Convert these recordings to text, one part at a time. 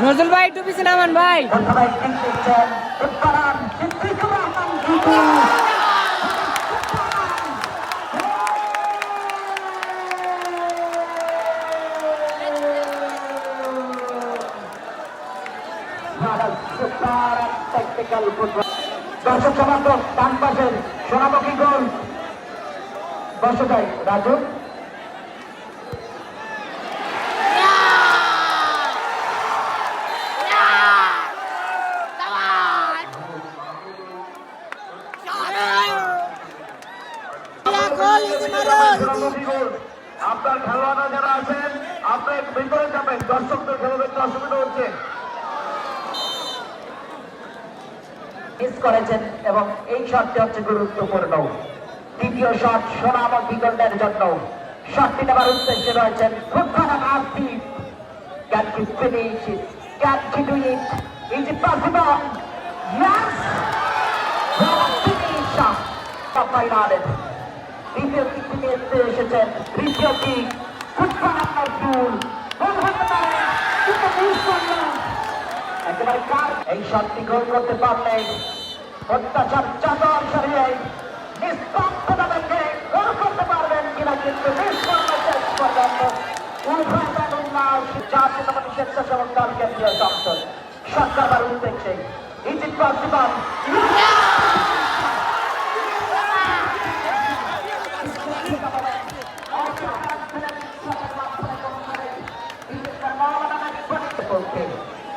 নজরুল ভাই একটু পিছনে নামান ভাই। দর্শক সমর্থক ডান পাশের সোনামুখী গোল বসে যায় রাজু। আপনার খেলোয়াড়রা যারা আছেন আপনার ভিতরে যাবেন, দর্শকদের খেলা দেখতে অসুবিধা হচ্ছে। মিস করেছেন এবং এই শটটি হচ্ছে গুরুত্বপূর্ণ। দ্বিতীয় শট সোনামুখী গোল্ডের জন্য। শটটি নেবার উদ্দেশ্যে রয়েছেন Can he finish it? Can he do it? Is it possible? Yes! Finish! Final. দ্বিতীয় কিকটি নিয়ে এসেছেন। তৃতীয় কিক ফুটবল আপনার ফুল একেবারে কার এই শটটি গোল করতে পারলেন অত্যাচার চাদর সরিয়ে নিষ্পক্ষতা দেখে গোল করতে পারবেন কিনা কিন্তু জাতীয়তাবাদী স্বেচ্ছাসেবক দল কেন্দ্রীয় সংসদ সরকার উদ্দেশ্যে ইজিপ্ট পসিবল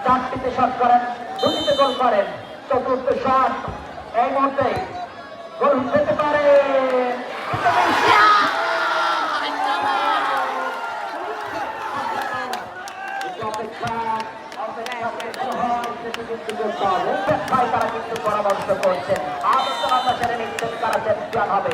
চারটিতে শট করেন, দুটিতে গোল করেন, চতুর্থ শট এই মুহূর্তে গোল পেতে পারে। তারা কিন্তু পরামর্শ করছেন, আলোচনা ছেড়ে নিচ্ছেন, তারা চ্যাম্পিয়ন হবে।